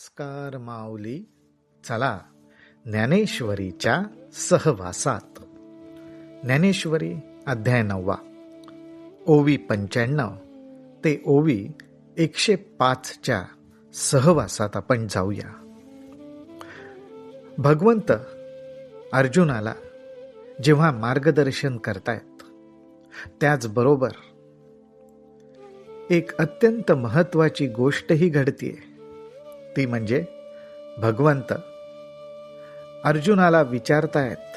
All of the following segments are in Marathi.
नमस्कार माऊली. चला ज्ञानेश्वरीच्या सहवासात. ज्ञानेश्वरी अध्याय 9, ओवी 95 ते ओवी 105च्या सहवासात आपण जाऊया. भगवंत अर्जुनाला जेव्हा मार्गदर्शन करतायत, त्याचबरोबर एक अत्यंत महत्वाची गोष्टही घडतीये. ती म्हणजे भगवंत अर्जुनाला विचारतायत,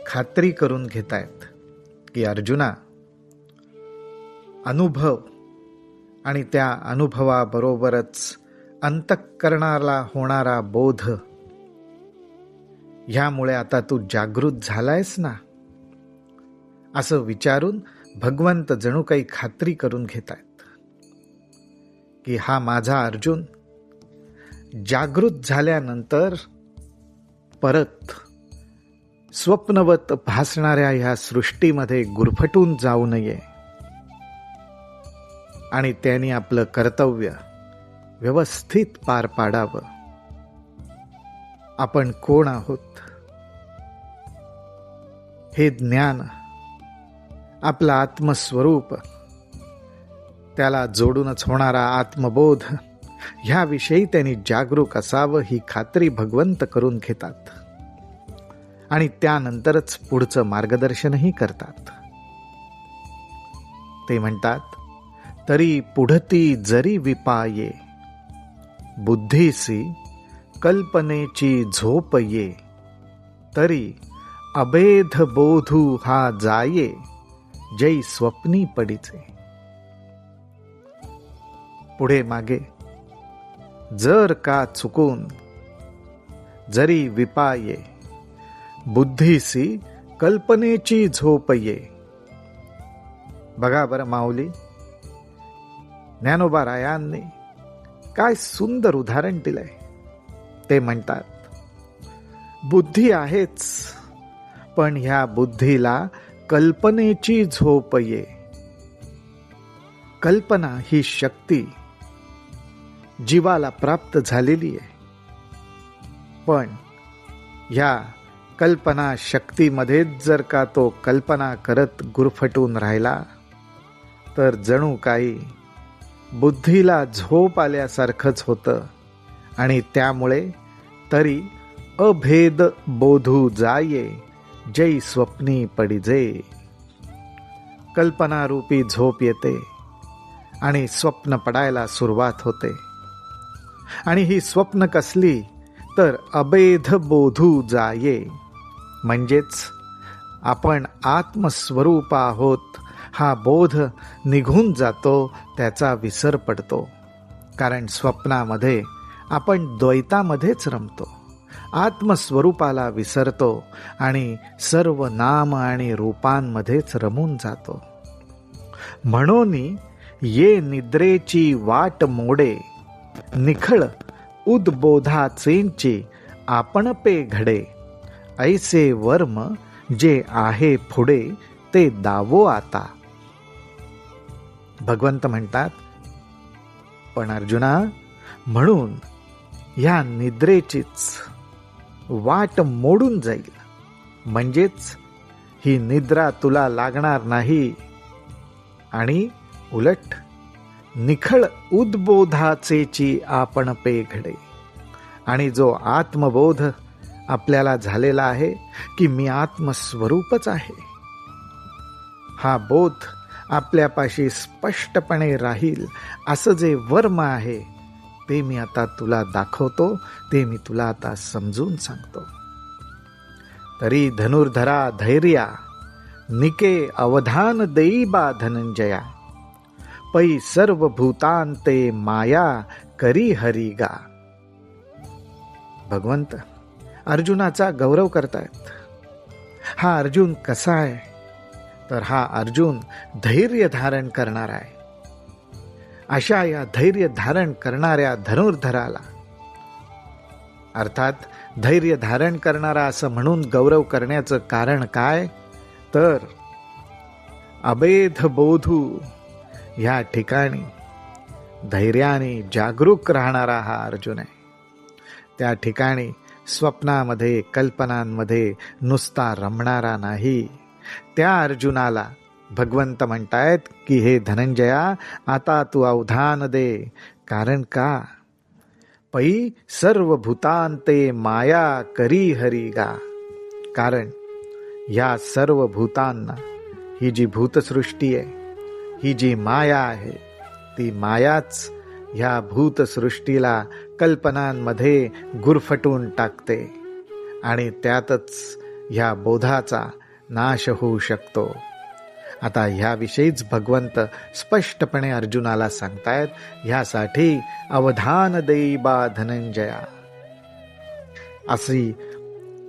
खात्री करून घेतायत की अर्जुना, अनुभव आणि त्या अनुभवाबरोबरच अंतःकरणाला होणारा बोध, ह्यामुळे आता तू जागृत झालायस ना, असं विचारून भगवंत जणू काही खात्री करून घेतायत की हा माझा अर्जुन जागृत झाल्यानंतर परत स्वप्नवत भासणाऱ्या ह्या सृष्टीमध्ये गुरफटून जाऊ नये आणि त्यांनी आपलं कर्तव्य व्यवस्थित पार पाडावं. आपण कोण आहोत हे ज्ञान, आपलं आत्मस्वरूप, त्याला जोडूनच होणारा आत्मबोध, ह्याविषयी त्यांनी जागरूक असावं ही खात्री भगवंत करून घेतात आणि त्यानंतरच पुढचं मार्गदर्शनही करतात. ते म्हणतात, तरी पुढती जरी विपाये, बुद्धीसी कल्पनेची झोप ये, तरी अभेद बोधू हा जाये, जै स्वप्नी पडीचे. पुढे मागे जर का चुकून जरी विपाये, बुद्धीसी कल्पनेची झोप ये. बघा बरं माऊली, ज्ञानोबा रायांनी काय सुंदर उदाहरण दिलंय. ते म्हणतात, बुद्धी आहेच, पण ह्या बुद्धीला कल्पनेची झोप ये. कल्पना ही शक्ती जीवाला प्राप्त झालेली आहे, पण ह्या कल्पना शक्तीमध्ये जर का तो कल्पना करत गुरफटून राहिला, तर जणू काही बुद्धीला झोप आल्यासारखंच होतं आणि त्यामुळे तरी अभेद बोधू जाये, जै स्वप्नी पडिजे. कल्पनारूपी झोप येते आणि स्वप्न पडायला सुरुवात होते. आणि ही स्वप्न कसली, तर अभेद बोधू जाये, म्हणजेच आपण आत्मस्वरूप आहोत हा बोध निघून जातो, त्याचा विसर पडतो. कारण स्वप्नामध्ये आपण द्वैतामध्येच रमतो, आत्मस्वरूपाला विसरतो आणि सर्व नाम आणि रूपांमध्येच रमून जातो. म्हणून ये निद्रेची वाट मोडे, निखळ उद्बोधाचेंची आपण पे घडे, ऐसे वर्म जे आहे पुढे ते दावो आता. भगवंत म्हणतात, पण अर्जुना, म्हणून ह्या निद्रेचीच वाट मोडून जाईल, म्हणजेच ही निद्रा तुला लागणार नाही आणि उलट निखळ उद्बोधाचेची आपण पे घडे. आणि जो आत्मबोध आपल्याला झालेला आहे की मी आत्मस्वरूपच आहे, हा बोध आपल्यापाशी स्पष्टपणे राहील, असं जे वर्म आहे ते मी आता तुला दाखवतो, ते मी तुला आता समजून सांगतो. तरी धनुर्धरा धैर्या, निके अवधान देई बा धनंजया, पै सर्व भूतांते माया करी हरिगा. भगवंत अर्जुनाचा गौरव करतायत. हा अर्जुन कसा आहे, तर हा अर्जुन धैर्य धारण करणारा आहे. अशा या धैर्य धारण करणाऱ्या धनुर्धराला, अर्थात धैर्य धारण करणारा असं म्हणून गौरव करण्याचं कारण काय, तर अभेद बोधू ह्या ठिकाणी धैर्याने जागरूक राहणारा हा अर्जुन आहे. त्या ठिकाणी स्वप्नामध्ये, कल्पनांमध्ये नुसता रमणारा नाही. त्या अर्जुनाला भगवंत म्हणतायत की हे धनंजया, आता तू अवधान दे. कारण का? पै सर्व भूतांते माया करी हरी गा. कारण या सर्व भूतांना, ही जी भूतसृष्टी आहे, ही जी माया आहे, ती मायाच ह्या भूतसृष्टीला कल्पनांमध्ये गुरफटून टाकते आणि त्यातच ह्या बोधाचा नाश होऊ शकतो. आता ह्याविषयीच भगवंत स्पष्टपणे अर्जुनाला सांगतायत. ह्यासाठी अवधान देई बा धनंजया, अशी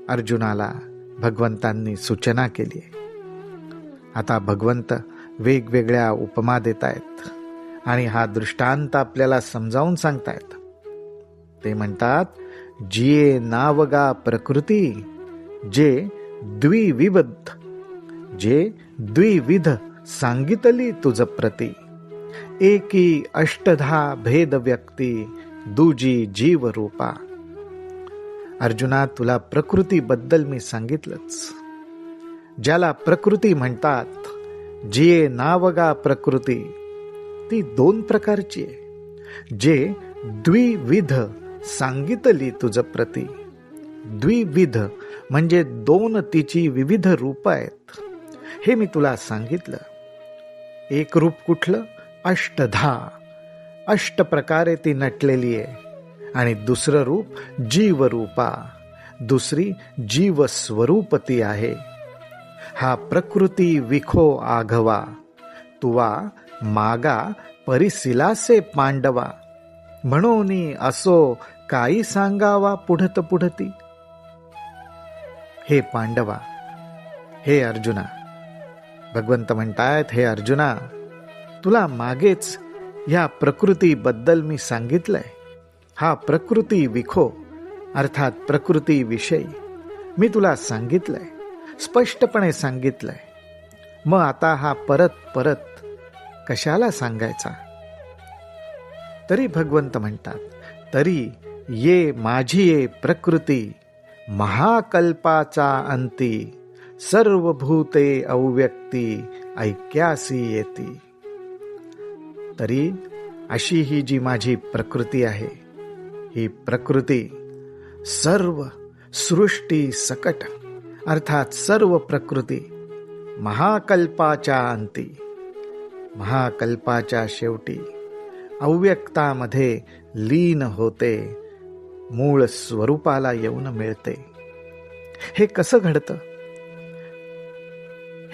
अर्जुनाला भगवंतांनी सूचना केली. आता भगवंत वेगवेगळ्या उपमा देत आहेत आणि हा दृष्टांत आपल्याला समजावून सांगतायत. ते म्हणतात, जिये नावगा प्रकृती, जे द्विविध सांगितली तुझ प्रती. एकी अष्टधा भेद व्यक्ती, दुजी जीव रूपा. अर्जुना, तुला प्रकृतीबद्दल मी सांगितलंच. ज्याला प्रकृती म्हणतात, जिये नावगा प्रकृती, ती दोन प्रकारची आहे. जे द्विविध सांगितली तुझ प्रती. द्विविध म्हणजे दोन तिची विविध रूप आहेत, हे मी तुला सांगितलं. एक रूप कुठलं? अष्टधा, अष्ट प्रकारे ती नटलेली आहे. आणि दुसरं रूप जीवरूपा, दुसरी जीवस्वरूप ती आहे. हा प्रकृती विखो आघवा, तुवा मागा परिसिलासे पांडवा. म्हणून असो काही सांगावा पुढत पुढती. हे पांडवा, हे अर्जुना, भगवंत म्हणतायत, हे अर्जुना, तुला मागेच या प्रकृतीबद्दल मी सांगितलंय. हा प्रकृती विखो अर्थात प्रकृती विषयी मी तुला सांगितलंय, स्पष्टपणे सांगितलंय. मग आता हा परत परत कशाला सांगायचा? तरी भगवंत म्हणतात, तरी ये माझी ये प्रकृती, महाकल्पाचा अंती, सर्व भूते अव्यक्ती, ऐक्यासी येती. तरी अशी ही जी माझी प्रकृती आहे, ही प्रकृती सर्व सृष्टी सकट अर्थात सर्व प्रकृती महाकल्पाच्या अंती, महाकल्पाच्या शेवटी अव्यक्तामध्ये लीन होते, मूळ स्वरूपाला येऊन मिळते. हे कसं घडतं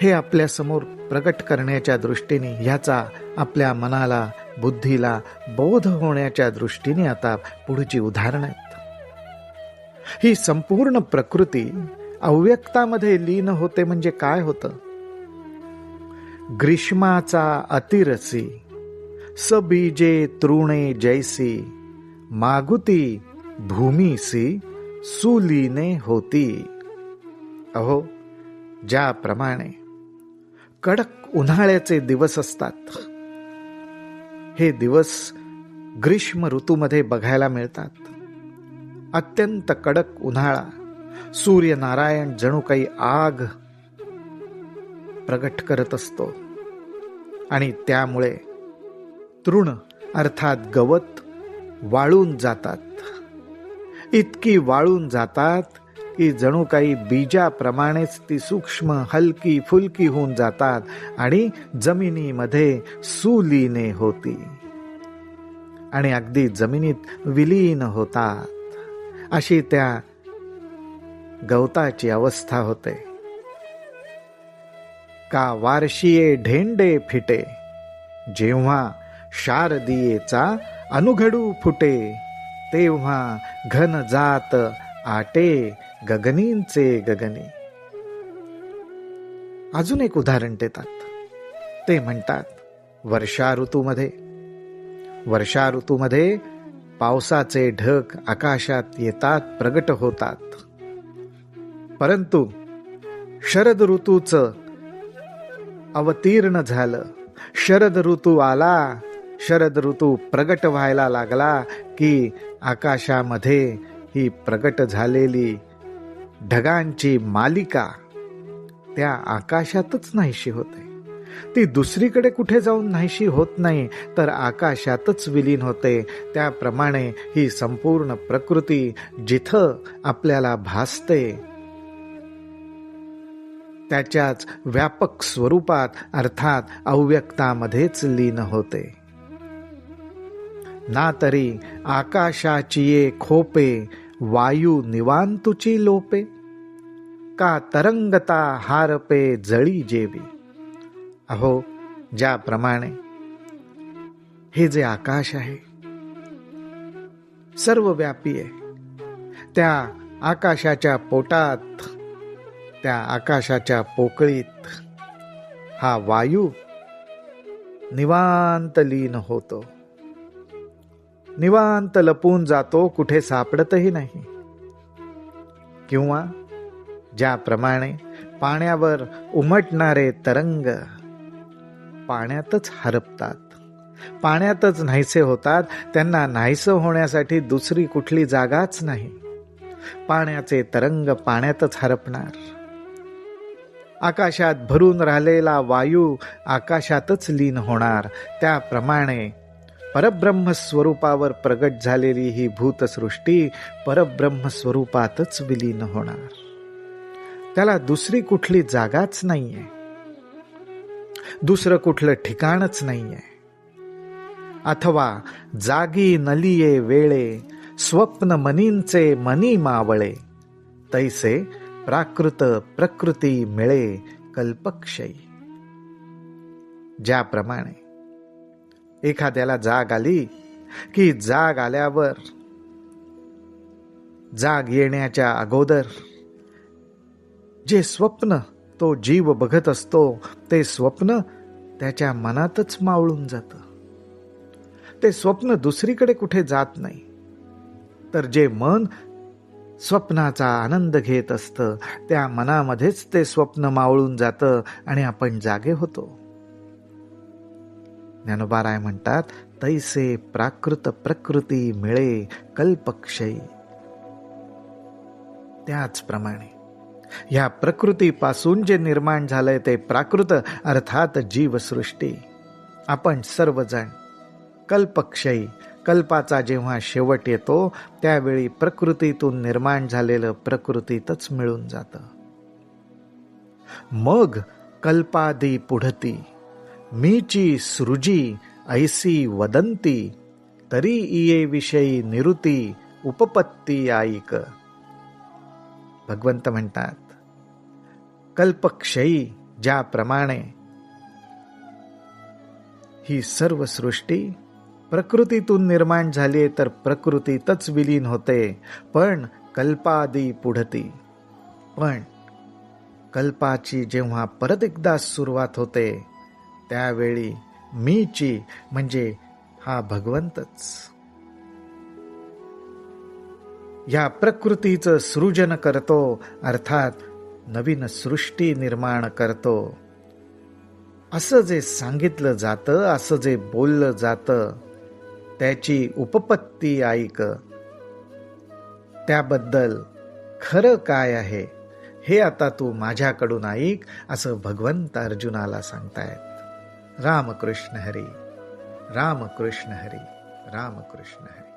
हे आपल्या समोर प्रकट करण्याच्या दृष्टीने, ह्याचा आपल्या मनाला, बुद्धीला बोध होण्याच्या दृष्टीने आता पुढची उदाहरणं आहेत. ही संपूर्ण प्रकृती अव्यक्तामध्ये लीन होते म्हणजे काय होतं? ग्रीष्माचा अतिरसी, सबीजे तृणे जैसी, मागुती भूमीसी सुलीने होती. अहो, ज्याप्रमाणे कडक उन्हाळ्याचे दिवस असतात, हे दिवस ग्रीष्म ऋतूमध्ये बघायला मिळतात. अत्यंत कडक उन्हाळा, सूर्यनारायण जणू काही आग प्रगट करत असतो आणि त्यामुळे तृण अर्थात गवत वाळून जातात. इतकी वाळून जातात की जणू काही बीजाप्रमाणेच ती सूक्ष्म हलकी फुलकी होऊन जातात आणि जमिनीमध्ये सुलीने होती आणि अगदी जमिनीत विलीन होतात. अशी त्या गवताची अवस्था होते. का वार्षिये ढेंडे फिटे, जेव्हा शारदीयेचा अनुघडू फुटे, तेव्हा घन जात आटे गगनींचे गगनी. अजून एक उदाहरण देतात. ते म्हणतात, वर्षा ऋतूमध्ये पावसाचे ढग आकाशात येतात, प्रगट होतात. परंतु शरद ऋतूचं अवतीर्ण झालं, शरद ऋतू आला, शरद ऋतू प्रगट व्हायला लागला की आकाशामध्ये ही प्रगट झालेली ढगांची मालिका त्या आकाशातच नाहीशी होते. ती दुसरीकडे कुठे जाऊन नाहीशी होत नाही, तर आकाशातच विलीन होते. त्याप्रमाणे ही संपूर्ण प्रकृती जिथं आपल्याला भासते त्याच्याच व्यापक स्वरूपात अर्थात अव्यक्तामध्येच लीन होते. ना तरी आकाशाची खोपे वायू निवांतुची लोपे, का तरंगता हारपे जळी जेवी. अहो, ज्याप्रमाणे हे जे आकाश आहे सर्वव्यापी आहे, त्या आकाशाच्या पोटात, त्या आकाशाच्या पोकळीत हा वायू निवांत लीन होतो, निवांत लपून जातो, कुठे सापडतही नाही. किंवा ज्याप्रमाणे पाण्यावर उमटणारे तरंग पाण्यातच हरपतात, पाण्यातच नाहीसे होतात, त्यांना नाहीसं होण्यासाठी दुसरी कुठली जागाच नाही. पाण्याचे तरंग पाण्यातच हरपणार. आकाशात भरून राहिलेला वायू आकाशातच लीन होणार. त्याप्रमाणे परब्रह्म स्वरूपावर प्रगट झालेली ही भूतसृष्टी परब्रह्म स्वरूपातच विलीन होणार. त्याला दुसरी कुठली जागाच नाहीये, दुसरं कुठलं ठिकाणच नाहीये. अथवा जागी नलिये वेळे स्वप्न मनींचे मनी मावळे, तैसे प्राकृत प्रकृती मिळे कल्पक्षयी. ज्याप्रमाणे एखाद्याला जाग आली की जाग आल्यावर, जाग येण्याच्या अगोदर जे स्वप्न तो जीव बघत असतो ते स्वप्न त्याच्या मनातच मावळून जातं. ते स्वप्न दुसरीकडे कुठे जात नाही, तर जे मन स्वप्नाचा आनंद घेत असतं त्या मनामध्येच ते स्वप्न मावळून जातं आणि आपण जागे होतो. ज्ञानोबा राय म्हणतात, तैसे प्राकृत प्रकृती मिळे कल्पक्षयी. त्याचप्रमाणे या प्रकृतीपासून जे निर्माण झालंय ते प्राकृत अर्थात जीवसृष्टी, आपण सर्वजण कल्पक्षयी, कल्पाचा जेव्हा शेवट येतो त्यावेळी प्रकृतीतून निर्माण झालेलं प्रकृतीतच मिळून जातं. मग कल्पादी पुढती मीची सृजी ऐसी वदंती, तरी इये विषयी निरुती उपपत्ती आईक. भगवंत म्हणतात, कल्पक्षयी ज्याप्रमाणे ही सर्व सृष्टी प्रकृतीतून निर्माण झाली तर प्रकृतीतच विलीन होते. पण कल्पादी पुढती, पण कल्पाची जेव्हा परत एकदा सुरुवात होते त्यावेळी मीची म्हणजे हा भगवंतच या प्रकृतीचं सृजन करतो, अर्थात नवीन सृष्टी निर्माण करतो. असं जे सांगितलं जातं, असं जे बोललं जातं, त्याची उपपत्ती ऐक. त्याबद्दल खरं काय आहे हे आता तू माझ्याकडून ऐक, असं भगवंत अर्जुनाला सांगतायत. रामकृष्ण हरी, रामकृष्ण हरी, रामकृष्ण हरी.